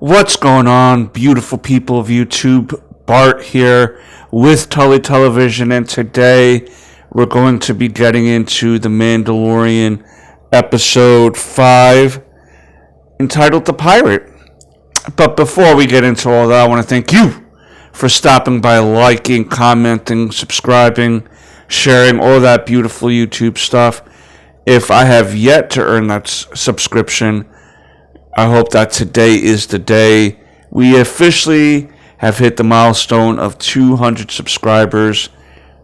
What's going on, beautiful people of YouTube? Bart here with Tully Television, and today we're going to be getting into the Mandalorian episode 5 entitled The Pirate. But before we get into all that, I want to thank you for stopping by, liking, commenting, subscribing, sharing, all that beautiful YouTube stuff. If I have yet to earn that subscription, I hope that today is the day. We officially have hit the milestone of 200 subscribers.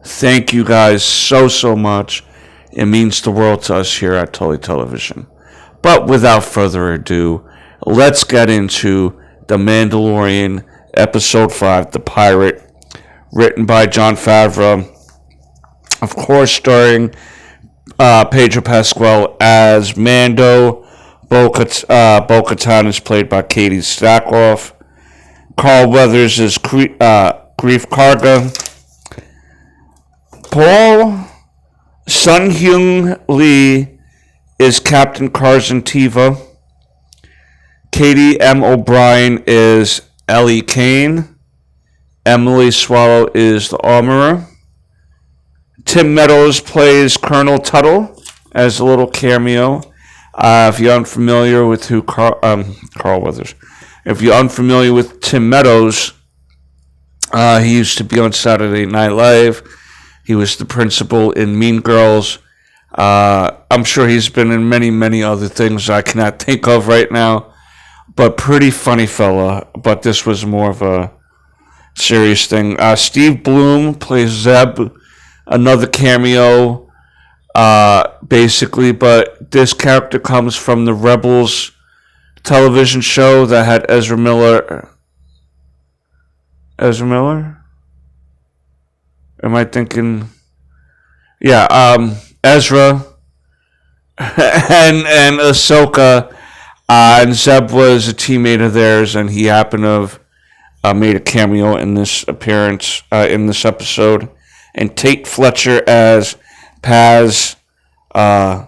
Thank you guys so much. It means the world to us here at Tully Television. But without further ado, let's get into The Mandalorian Episode 5, The Pirate, written by Jon Favreau. Of course, starring Pedro Pascal as Mando. Bo-Katan is played by Katie Sackhoff. Carl Weathers is Greef Karga. Paul Sun-Hyung Lee is Captain Karzan Teva. Katie M. O'Brien is Ellie Kane. Emily Swallow is the Armorer. Tim Meadows plays Colonel Tuttle as a little cameo. If you're unfamiliar with who Carl Weathers, if you're unfamiliar with Tim Meadows, he used to be on Saturday Night Live. He was the principal in Mean Girls. I'm sure he's been in many other things I cannot think of right now, but pretty funny fella. But this was more of a serious thing. Steve Bloom plays Zeb, another cameo. Basically, but this character comes from the Rebels television show that had Ezra Miller? Am I thinking? Yeah, Ezra and Ahsoka, and Zeb was a teammate of theirs, and he happened to have made a cameo in this appearance, in this episode. And Tate Fletcher as Paz Uzla.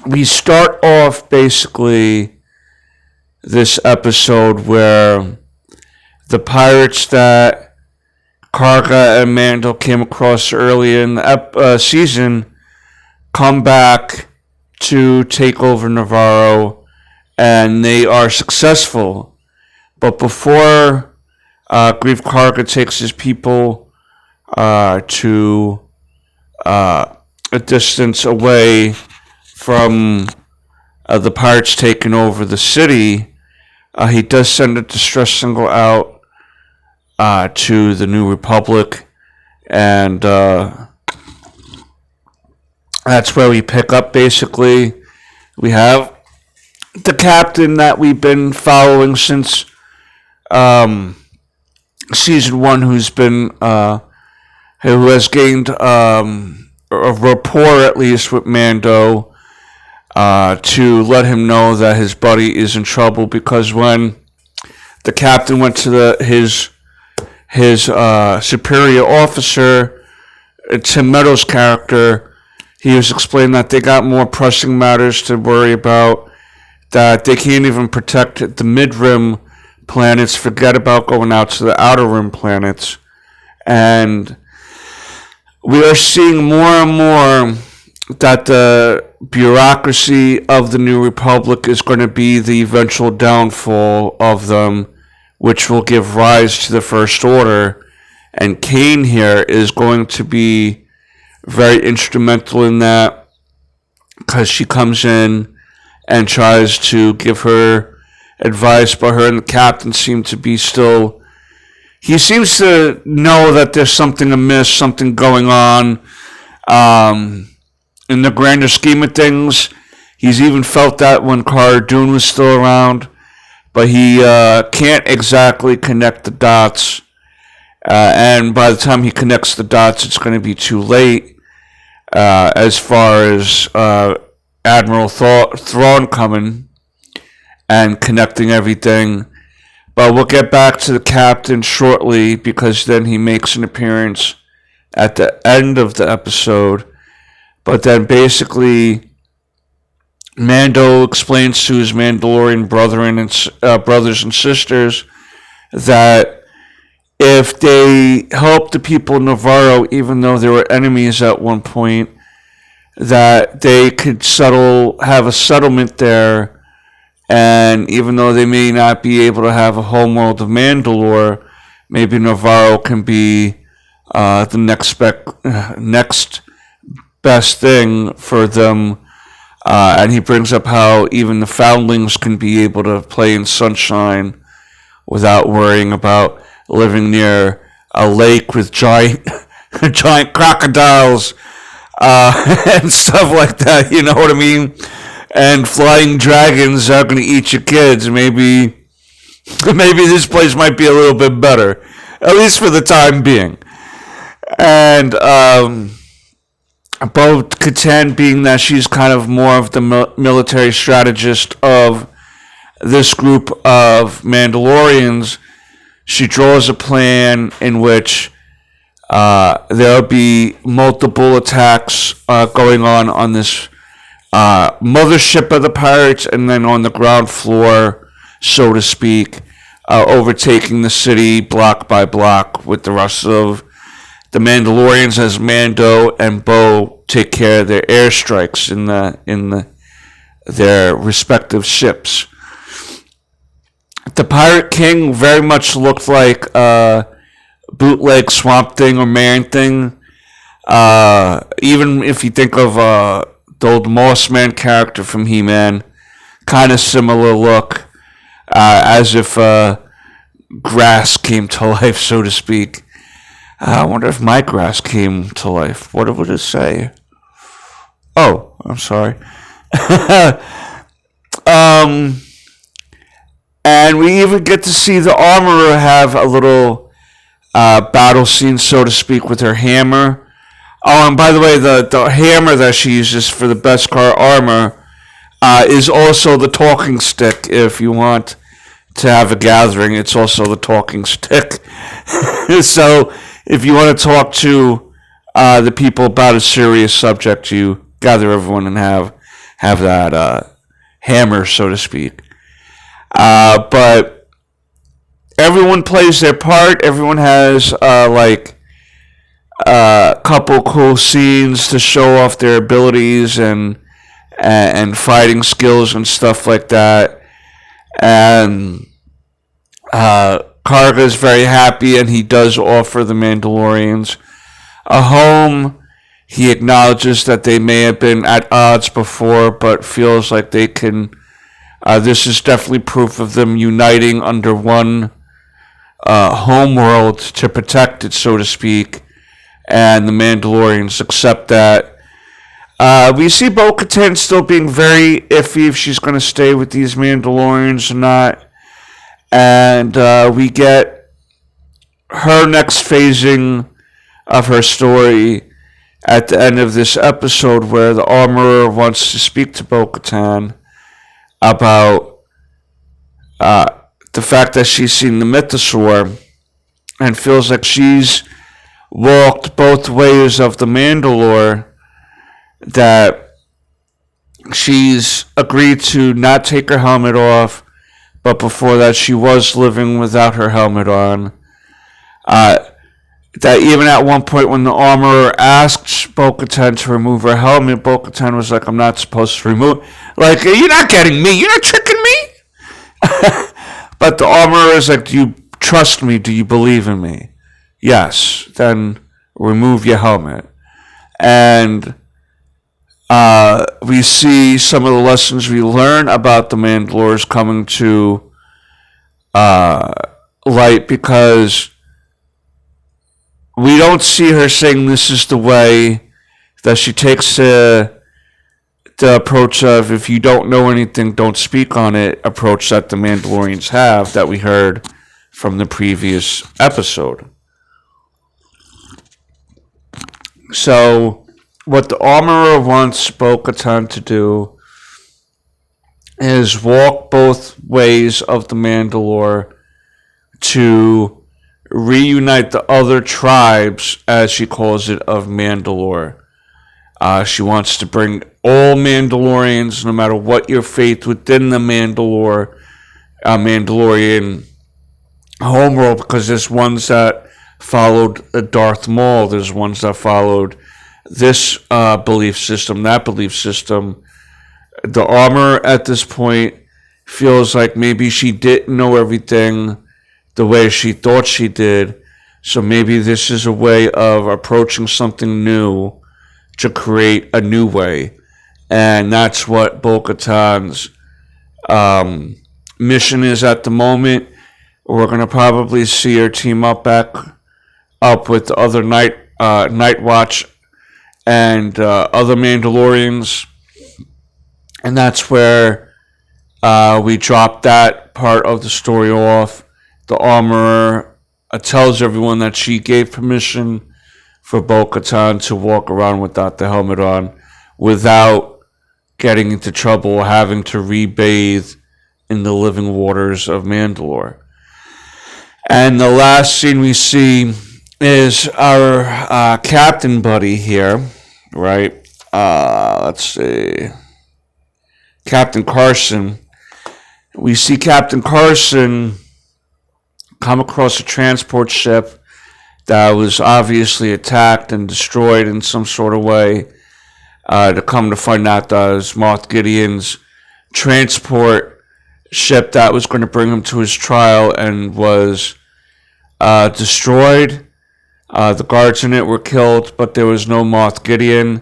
We start off basically this episode where the pirates that Karga and Mando came across early in the season come back to take over Navarro, and they are successful. But before Greef Karga takes his people to a distance away from the pirates taking over the city, he does send a distress signal out to the New Republic, and that's where we pick up. Basically, we have the captain that we've been following since season 1, who has gained a rapport, at least, with Mando, to let him know that his buddy is in trouble. Because when the captain went to his superior officer, Tim Meadows' character, he was explaining that they got more pressing matters to worry about, that they can't even protect the mid-rim planets, forget about going out to the outer rim planets. And we are seeing more and more that the bureaucracy of the New Republic is going to be the eventual downfall of them, which will give rise to the First Order. And Kane here is going to be very instrumental in that, because she comes in and tries to give her advice, but her and the captain seem to be still... He seems to know that there's something amiss, something going on. In the grander scheme of things, he's even felt that when Cara Dune was still around, but he can't exactly connect the dots. And by the time he connects the dots, it's going to be too late, as far as Admiral Thrawn coming and connecting everything. But we'll get back to the captain shortly, because then he makes an appearance at the end of the episode. But then basically, Mando explains to his Mandalorian brothers and sisters that if they help the people of Navarro, even though they were enemies at one point, that they could have a settlement there, and even though they may not be able to have a homeworld of Mandalore, maybe Navarro can be the next best thing for them. And he brings up how even the foundlings can be able to play in sunshine without worrying about living near a lake with giant crocodiles and stuff like that, you know what I mean? And flying dragons are going to eat your kids. Maybe this place might be a little bit better, at least for the time being. And Bo-Katan, being that she's kind of more of the military strategist of this group of Mandalorians, she draws a plan in which there'll be multiple attacks going on this mothership of the pirates, and then on the ground floor, so to speak, overtaking the city block by block with the rest of the Mandalorians as Mando and Bo take care of their airstrikes in their respective ships. The Pirate King very much looked like bootleg Swamp Thing or Man Thing. Even if you think of the old Moss Man character from He-Man, kind of similar look, as if grass came to life, so to speak. I wonder if my grass came to life. What would it say? Oh, I'm sorry. And we even get to see the armorer have a little battle scene, so to speak, with her hammer. Oh, and by the way, the hammer that she uses for the Beskar armor is also the talking stick. If you want to have a gathering, it's also the talking stick. So if you want to talk to the people about a serious subject, you gather everyone and have that hammer, so to speak. But everyone plays their part. Everyone has a couple cool scenes to show off their abilities and fighting skills and stuff like that. And Karga is very happy, and he does offer the Mandalorians a home. He acknowledges that they may have been at odds before, but feels like they can. This is definitely proof of them uniting under one homeworld to protect it, so to speak. And the Mandalorians accept that. We see Bo-Katan still being very iffy if she's going to stay with these Mandalorians or not. And we get her next phasing of her story at the end of this episode, where the armorer wants to speak to Bo-Katan about the fact that she's seen the mythosaur and feels like she's walked both ways of the Mandalore, that she's agreed to not take her helmet off, but before that she was living without her helmet on. That even at one point when the armorer asked Bo-Katan to remove her helmet, Bo-Katan was like, I'm not supposed to remove. Like, you're not getting me. You're not tricking me. But the armorer is like, do you trust me? Do you believe in me? Yes. Then remove your helmet. And we see some of the lessons we learn about the Mandalores coming to light, because we don't see her saying this is the way. That she takes the approach of, if you don't know anything, don't speak on it, approach that the Mandalorians have, that we heard from the previous episode. So what the armorer wants Bo-Katan to do is walk both ways of the Mandalore to reunite the other tribes, as she calls it, of Mandalore. She wants to bring all Mandalorians, no matter what your faith within the Mandalorian homeworld, because there's ones that followed Darth Maul, there's ones that followed this belief system, that belief system. The armor at this point feels like maybe she didn't know everything the way she thought she did, so maybe this is a way of approaching something new to create a new way. And that's what Bo-Katan's mission is at the moment. We're going to probably see her team up with the other Night Watch and other Mandalorians. And that's where we drop that part of the story off. The armorer tells everyone that she gave permission for Bo-Katan to walk around without the helmet on, without getting into trouble, having to rebathe in the living waters of Mandalore. And the last scene we see is our captain buddy here, right? Let's see. Captain Carson. We see Captain Carson come across a transport ship that was obviously attacked and destroyed in some sort of way. To come to find out that it was Moff Gideon's transport ship that was going to bring him to his trial and was destroyed. The guards in it were killed, but there was no Moff Gideon.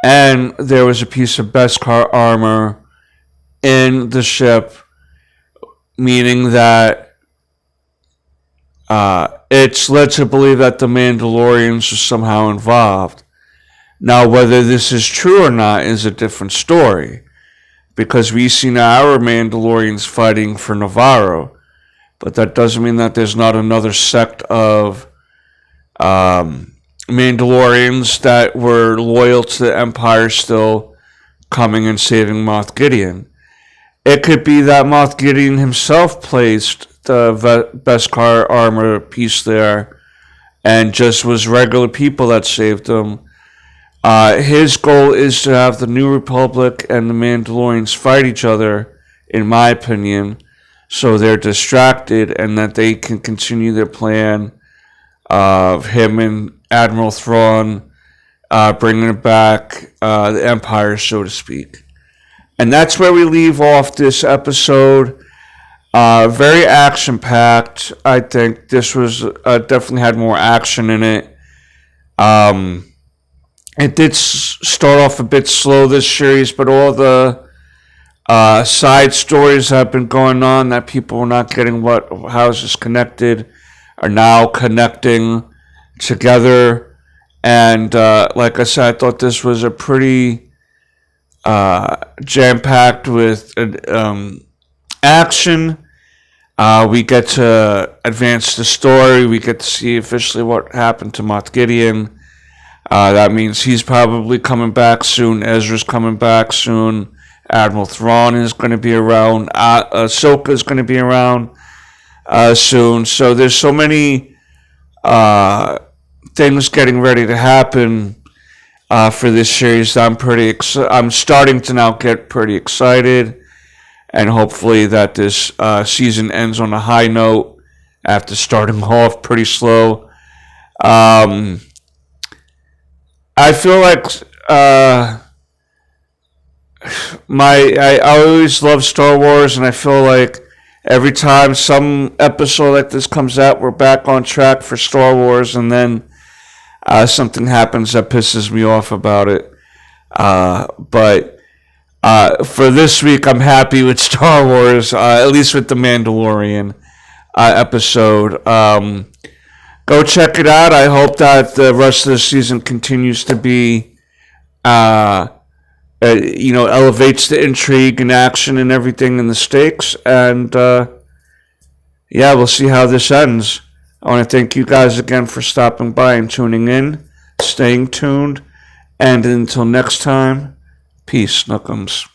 And there was a piece of Beskar armor in the ship, meaning that it's led to believe that the Mandalorians are somehow involved. Now, whether this is true or not is a different story, because we see now our Mandalorians fighting for Navarro, but that doesn't mean that there's not another sect of Mandalorians that were loyal to the Empire still coming and saving Moff Gideon. It could be that Moff Gideon himself placed the Beskar armor piece there and just was regular people that saved him. His goal is to have the New Republic and the Mandalorians fight each other, in my opinion, so they're distracted and that they can continue their plan of him and Admiral Thrawn bringing back the Empire, so to speak. And that's where we leave off this episode. Very action-packed. I think this was definitely had more action in it. It did start off a bit slow, this series, but all the side stories that have been going on that people were not getting how is this connected are now connecting together. And like I said, I thought this was a pretty jam-packed with action. We get to advance the story. We get to see officially what happened to Moff Gideon. That means he's probably coming back soon. Ezra's coming back soon. Admiral Thrawn is going to be around. Ahsoka is going to be around soon. So there's so many things getting ready to happen for this series. I'm starting to now get pretty excited, and hopefully that this season ends on a high note after starting off pretty slow. I feel like I always love Star Wars, and I feel like every time some episode like this comes out, we're back on track for Star Wars, and then something happens that pisses me off about it. But for this week, I'm happy with Star Wars, at least with the Mandalorian episode. Go check it out. I hope that the rest of the season continues to be, elevates the intrigue and action and everything and the stakes. And, we'll see how this ends. I want to thank you guys again for stopping by and tuning in, staying tuned. And until next time, peace, Snookums.